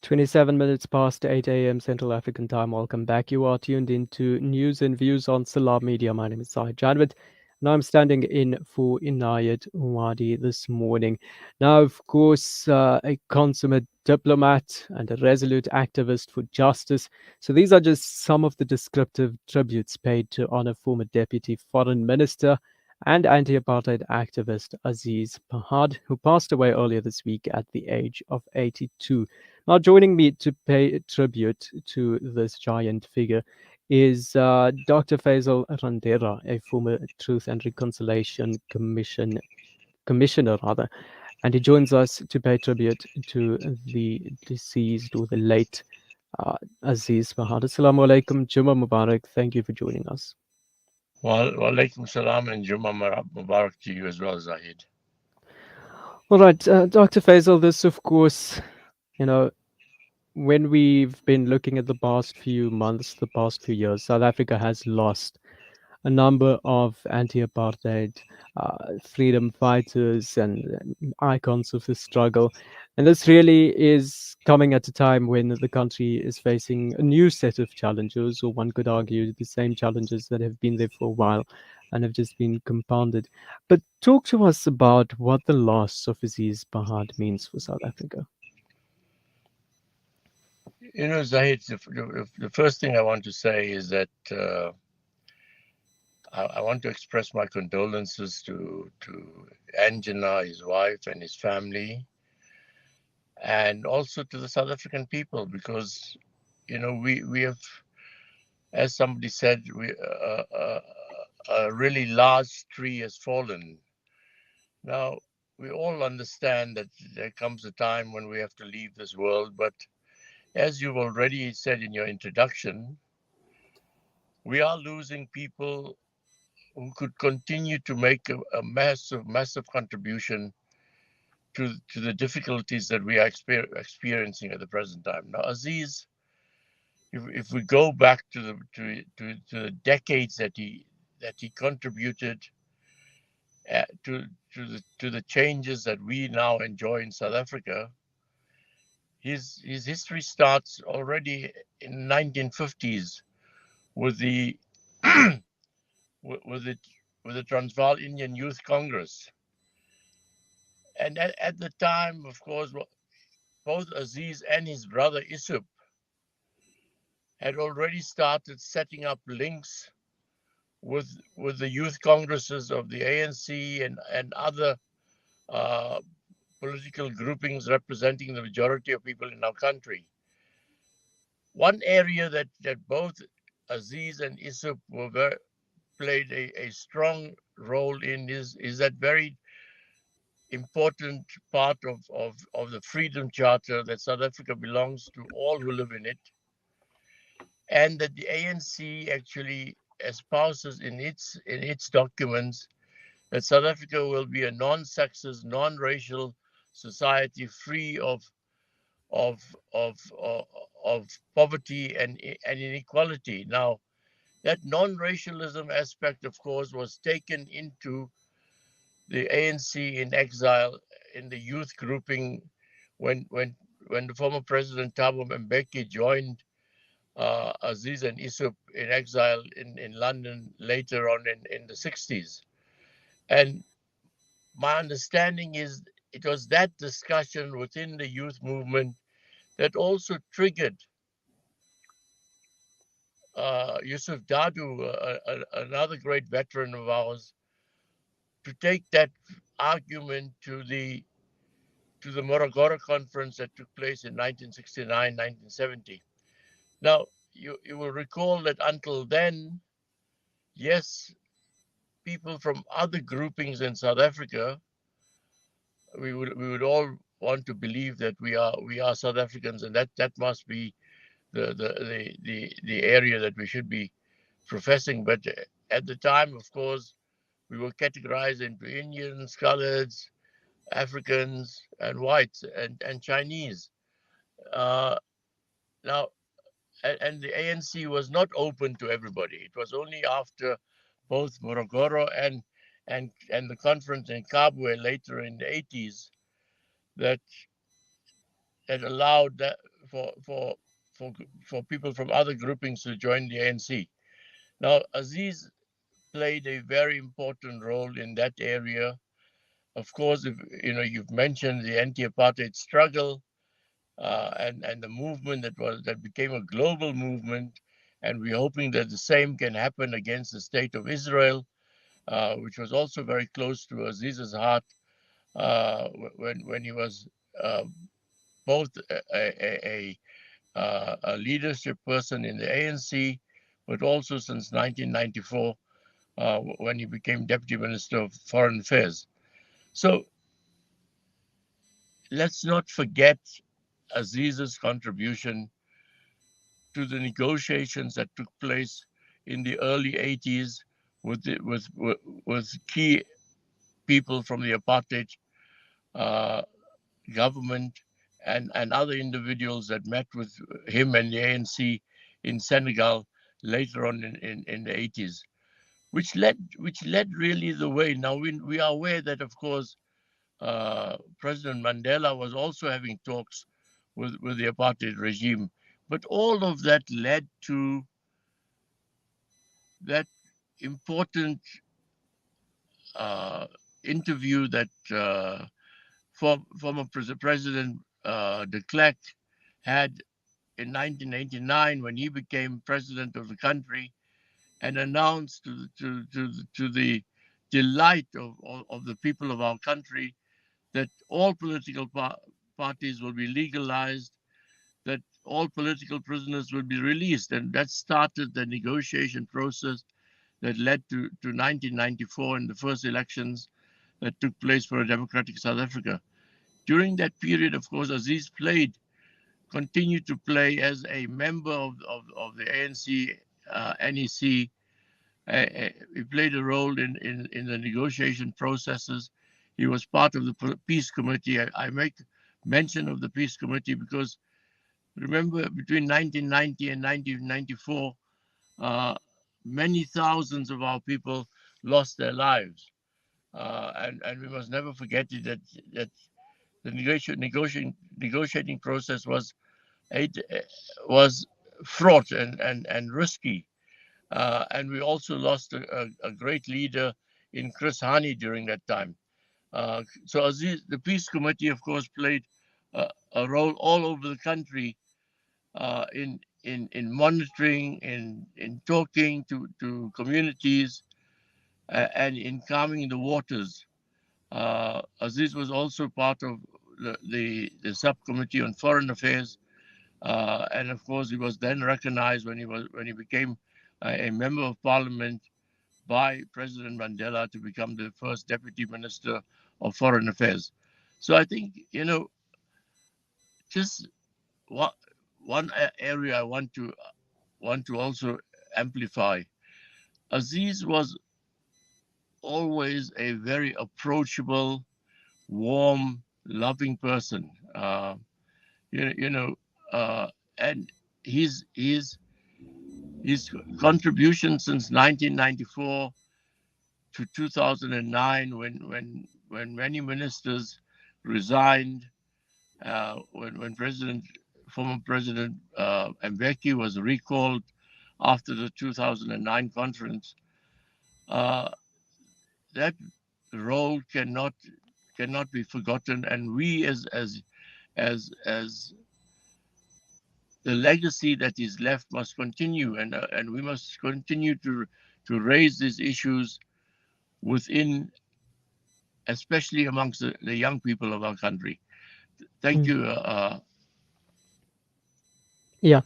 27 minutes past 8 a.m. Central African time. Welcome back. You are tuned into News and Views on Salaamedia. My name is Zahid Janwit, and I'm standing in for Inayat Wadi this morning. Now, of course, a consummate diplomat and a resolute activist for justice. So these are just some of the descriptive tributes paid to honor former Deputy Foreign Minister and anti-apartheid activist Aziz Pahad, who passed away earlier this week at the age of 82. Now, joining me to pay tribute to this giant figure is Dr. Fazel Randera, a former Truth and Reconciliation Commissioner, rather, and he joins us to pay tribute to the deceased or the late Aziz Pahad. Assalamu alaikum, Juma Mubarak. Thank you for joining us. Well, walaikum salam and Juma Mubarak to you as well, Zahid. All right, Dr. Faisal, this, of course, you know, when we've been looking at the past few months, the past few years, South Africa has lost a number of anti-apartheid freedom fighters and icons of the struggle. And this really is coming at a time when the country is facing a new set of challenges, or one could argue the same challenges that have been there for a while and have just been compounded. But talk to us about what the loss of Aziz Pahad means for South Africa. You know, Zahid, the first thing I want to say is that I want to express my condolences to Anjana, his wife, and his family, and also to the South African people, because, you know, we have, as somebody said, a really large tree has fallen. Now, we all understand that there comes a time when we have to leave this world, but as you've already said in your introduction, we are losing people who could continue to make a massive contribution to the difficulties that we are experiencing at the present time. Now, Aziz, if we go back to the decades that he contributed to the changes that we now enjoy in South Africa, his history starts already in 1950s with the with the Transvaal Indian Youth Congress. And at the time, of course, both Aziz and his brother Isup had already started setting up links with the youth congresses of the ANC and other political groupings representing the majority of people in our country. One area that both Aziz and Isup played a strong role in is that very important part of the Freedom Charter that South Africa belongs to all who live in it, and that the ANC actually espouses in its documents that South Africa will be a non-sexist, non-racial society free of of of poverty and inequality. Now, that non-racialism aspect, of course, was taken into the ANC in exile in the youth grouping when the former president Thabo Mbeki joined Aziz and Isup in exile in London later on in the 60s. And my understanding is it was that discussion within the youth movement that also triggered Yusuf Dadu, another great veteran of ours, to take that argument to the Morogoro conference that took place in 1969, 1970. Now, you will recall that until then, yes, people from other groupings in South Africa, we would all want to believe that we are South Africans, and that must be the area that we should be professing. But at the time, of course, we were categorized into Indians, coloreds, Africans, and whites, and Chinese. Uh, Now, and the ANC was not open to everybody. It was only after both Morogoro and the conference in Kabwe later in the 80s that that allowed that for for people from other groupings to join the ANC. Now, Aziz played a very important role in that area. Of course, if you know, you've mentioned the anti-apartheid struggle, and the movement that became a global movement, and we're hoping that the same can happen against the state of Israel, which was also very close to Aziz's heart when he was uh, both a leadership person in the ANC, but also since 1994 when he became Deputy Minister of Foreign Affairs. So let's not forget Aziz's contribution to the negotiations that took place in the early 80s with key people from the apartheid uh, government and other individuals that met with him and the ANC in Senegal later on in the 80s, which led really the way. Now we are aware that, of course, President Mandela was also having talks with the apartheid regime, but all of that led to that important uh, interview that former President de Klerk had in 1989 when he became president of the country and announced to the delight of the people of our country that all political parties will be legalized, that all political prisoners will be released. And that started the negotiation process that led to 1994 and the first elections that took place for a democratic South Africa. During that period, of course, Aziz continued to play as a member of the ANC NEC. He played a role in the negotiation processes. He was part of the Peace Committee. I make mention of the Peace Committee because remember, between 1990 and 1994, uh, many thousands of our people lost their lives. And we must never forget that the negotiating process a, was fraught and risky. And we also lost a great leader in Chris Hani during that time. So Aziz, the Peace Committee, of course, played a role all over the country in monitoring, in talking to communities, and in calming the waters. Aziz was also part of the subcommittee on foreign affairs, and of course, he was then recognized when he became a member of parliament by President Mandela to become the first deputy minister of foreign affairs. So I think just one one area I want to also amplify. Aziz was always a very approachable, warm, loving person. You, you know, and his contribution since 1994 to 2009, when many ministers resigned, when former President Mbeki was recalled after the 2009 conference, uh, that role cannot be forgotten, and we as the legacy that is left must continue, and we must continue to raise these issues within, especially amongst the young people of our country. Thank Mm. you. Yeah.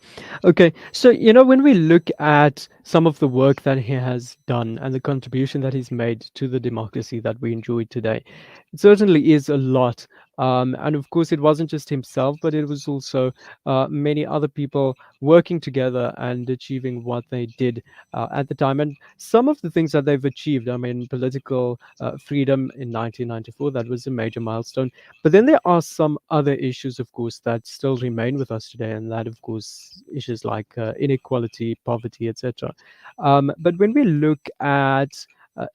Okay. So, when we look at some of the work that he has done and the contribution that he's made to the democracy that we enjoy today, it certainly is a lot. And of course, it wasn't just himself, but it was also many other people working together and achieving what they did at the time. And some of the things that they've achieved, I mean, political freedom in 1994, that was a major milestone. But then there are some other issues, of course, that still remain with us today, and that, of course, issues like inequality, poverty, etc. But when we look at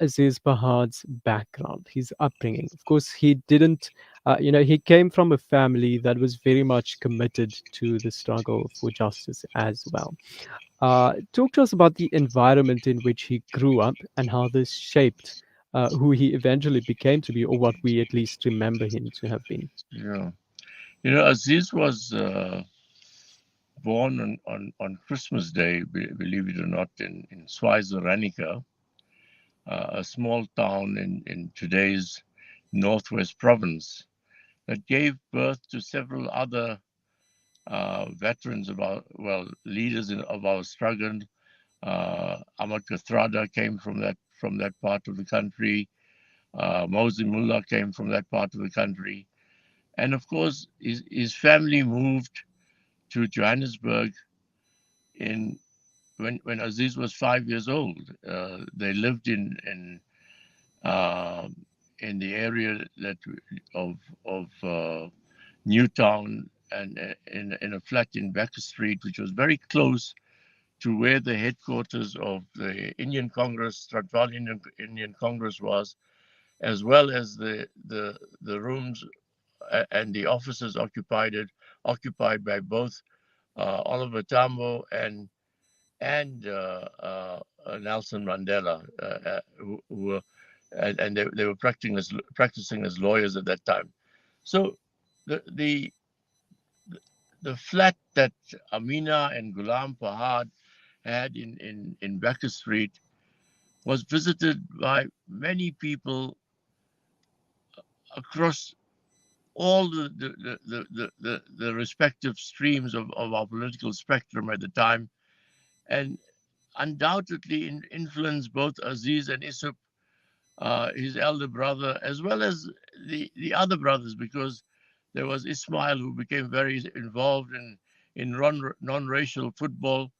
Aziz Pahad's background, his upbringing, of course, he didn't He came from a family that was very much committed to the struggle for justice as well. Talk to us about the environment in which he grew up and how this shaped who he eventually became to be, or what we at least remember him to have been. Yeah. Aziz was born on Christmas Day, believe it or not, in Swaziland, a small town in today's Northwest Province that gave birth to several other veterans of our, well, leaders of our struggle. Ahmad Kathrada came from that part of the country. Mosi Mullah came from that part of the country. And of course, his family moved to Johannesburg in when Aziz was 5 years old. They lived uh, in the area that of Newtown and in a flat in Becker Street, which was very close to where the headquarters of the Indian Congress, Transvaal Indian Congress was, as well as the rooms and the offices occupied by both Oliver Tambo and Nelson Mandela, who were and they were practicing as lawyers at that time. So the the the flat that Amina and Ghulam Pahad had in Becker Street was visited by many people across all the respective streams of our political spectrum at the time, and undoubtedly influenced both Aziz and Isup, his elder brother, as well as the other brothers, because there was Ismail, who became very involved in non-racial football.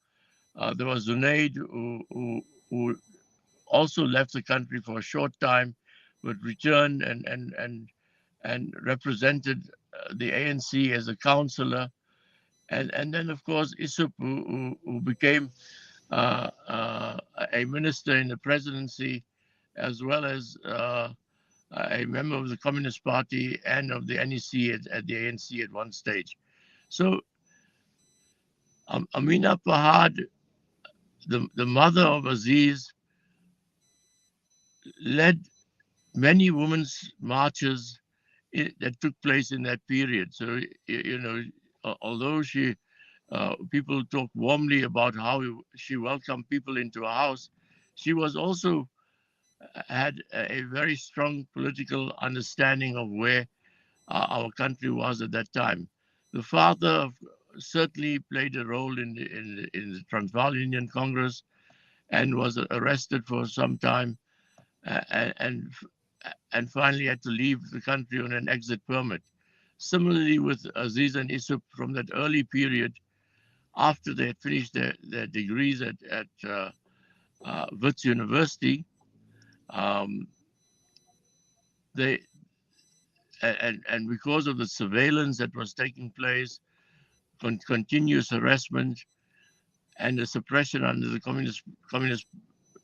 There was Zunaid, who also left the country for a short time, but returned and represented the ANC as a councillor. And then, of course, Isup, who became a minister in the presidency, as well as a member of the Communist Party and of the NEC at the ANC at one stage. So Amina Pahad, the mother of Aziz, led many women's marches that took place in that period. So, although people talk warmly about how she welcomed people into her house, she was also had a very strong political understanding of where our country was at that time. The father certainly played a role in the Transvaal Indian Congress and was arrested for some time, and and finally had to leave the country on an exit permit. Similarly, with Aziz and Isup, from that early period, after they had finished their degrees at Wits University, um, they and because of the surveillance that was taking place, continuous harassment, and the suppression under the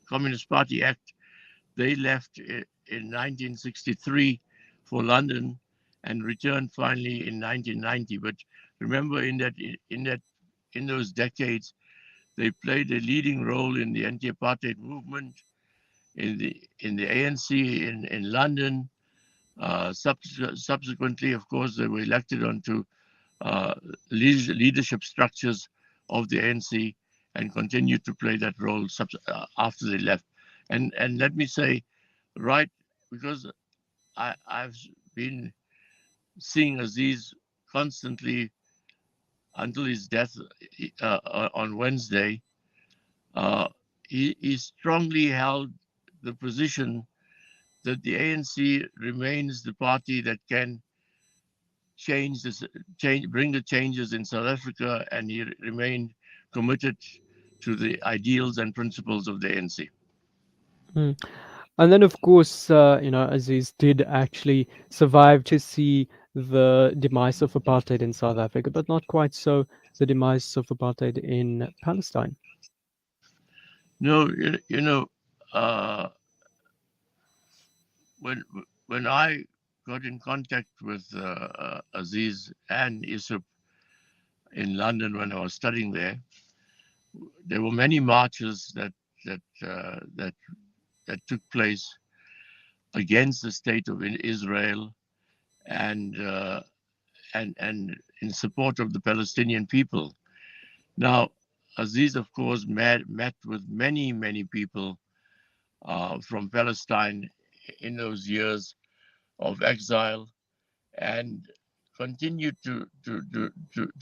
Communist Party Act, they left in 1963 for London and returned finally in 1990. But remember, in those decades, they played a leading role in the anti-apartheid movement, in the ANC in London. Subsequently, of course, they were elected onto uh, leadership structures of the ANC and continued to play that role after they left. And let me say, right, because I've been seeing Aziz constantly until his death on Wednesday. Uh, he strongly held the position that the ANC remains the party that can bring the changes in South Africa, and he remained committed to the ideals and principles of the ANC. Mm. And then, of course, Aziz did actually survive to see the demise of apartheid in South Africa, but not quite so the demise of apartheid in Palestine. No, uh, when when I got in contact with Aziz and Yusuf in London when I was studying there, there were many marches that that that took place against the state of Israel and and in support of the Palestinian people. Now, Aziz, of course, met with many people from Palestine in those years of exile and continued to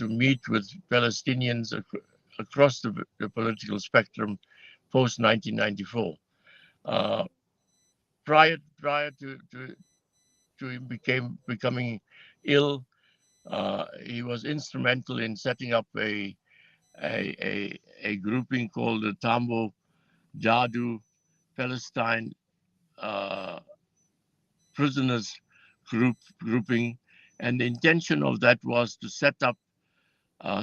meet with Palestinians across the political spectrum post 1994. Uh, prior to him becoming ill, he was instrumental in setting up a grouping called the Tambo Jadu Palestine uh, prisoners grouping, and the intention of that was to set up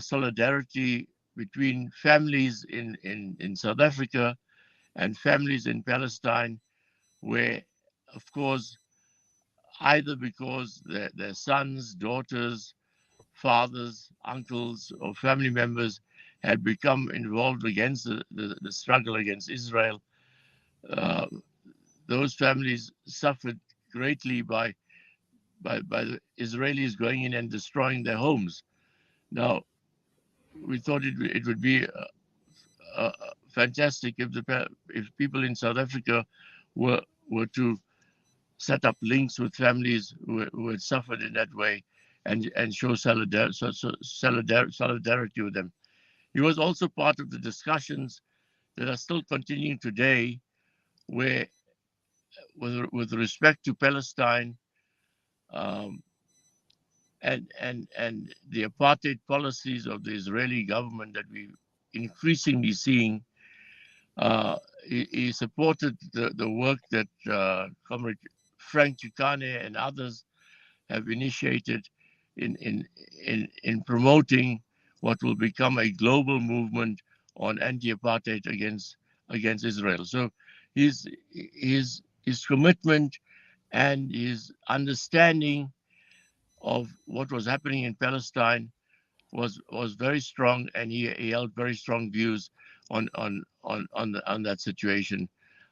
solidarity between families in South Africa and families in Palestine, where, of course, either because their sons, daughters, fathers, uncles, or family members had become involved against the struggle against Israel, uh, those families suffered greatly by the Israelis going in and destroying their homes. Now, we thought it would be fantastic if people in South Africa were to set up links with families who had suffered in that way and show solidarity with them. He was also part of the discussions that are still continuing today, where, with respect to Palestine, um, and the apartheid policies of the Israeli government that we increasingly seeing, he supported the work that Comrade Frank Chikane and others have initiated in promoting what will become a global movement on anti-apartheid against Israel. So his commitment and his understanding of what was happening in Palestine was very strong, and he held very strong views on that situation.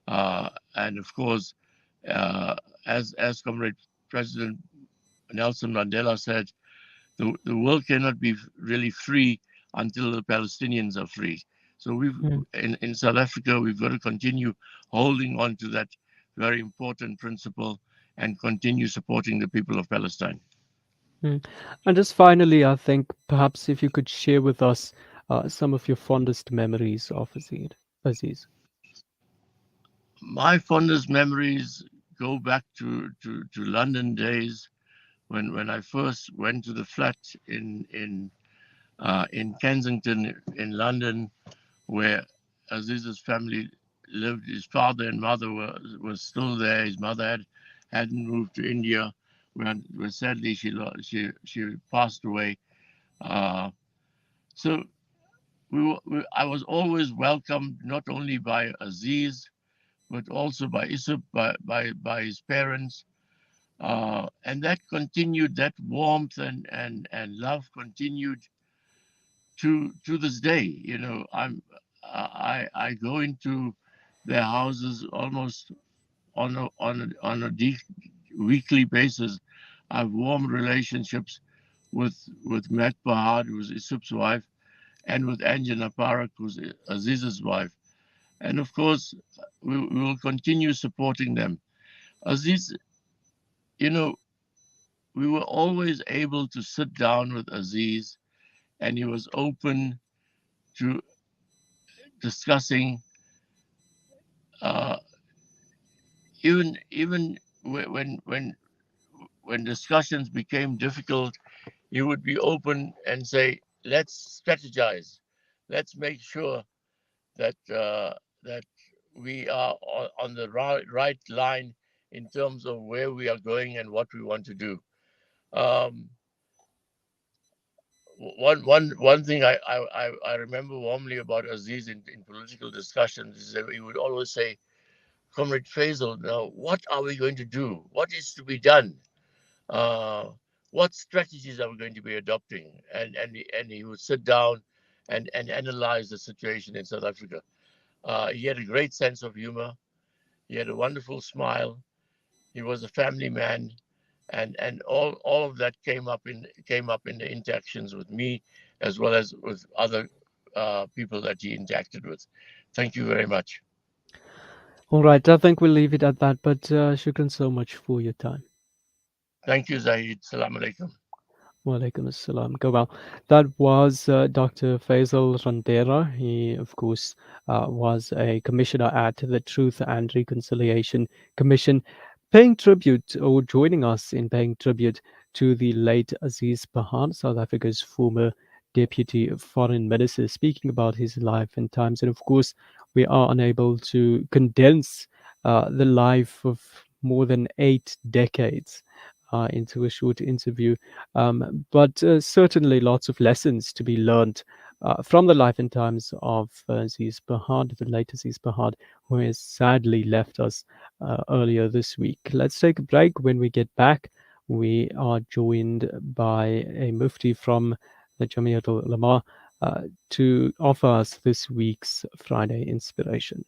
And of course, uh, as Comrade President Nelson Mandela said, the world cannot be really free until the Palestinians are free. So Mm, in South Africa, we've got to continue holding on to that very important principle and continue supporting the people of Palestine. mm. And just finally, I think perhaps if you could share with us some of your fondest memories of Aziz. My fondest memories go back to London days when I first went to the flat in Kensington in London, where Aziz's family lived. His father and mother were still there. His mother hadn't moved to India, where sadly she passed away. Uh, so I was always welcomed not only by Aziz but also by Isub, by his parents. And that continued, that warmth and love continued to this day. You know, I go into their houses almost on a weekly basis. I have warm relationships with Matt Pahad, who's Isup's wife, and with Anjana Parak, who's Aziz's wife. And of course, we will continue supporting them. Aziz, you know, we were always able to sit down with Aziz, and he was open to discussing, uh, even when discussions became difficult. He would be open and say, "Let's strategize. Let's make sure that we are on the right line in terms of where we are going and what we want to do." Um, one thing I remember warmly about Aziz in political discussions is that he would always say, "Comrade Fazel, now what are we going to do? What is to be done?" uh, what strategies are we going to be adopting? And he would sit down and analyze the situation in South Africa. He had a great sense of humor. He had a wonderful smile. He was a family man, and all of that came up in the interactions with me, as well as with other people that he interacted with. Thank you very much. All right, I think we'll leave it at that, but shukran so much for your time. Thank you, Zahid. Salam alaikum. Walaikum assalam. Go well. That was Dr. Fazel Randera. He, of course, was a commissioner at the Truth and Reconciliation Commission, paying tribute or joining us in paying tribute to the late Aziz Pahad, South Africa's former deputy foreign minister, speaking about his life and times. And of course, we are unable to condense the life of more than 8 decades into a short interview. But certainly lots of lessons to be learned from the life and times of Aziz Pahad, the late Aziz Pahad, who has sadly left us earlier this week. Let's take a break. When we get back, we are joined by a mufti from the Jamiat al Ulama to offer us this week's Friday inspiration.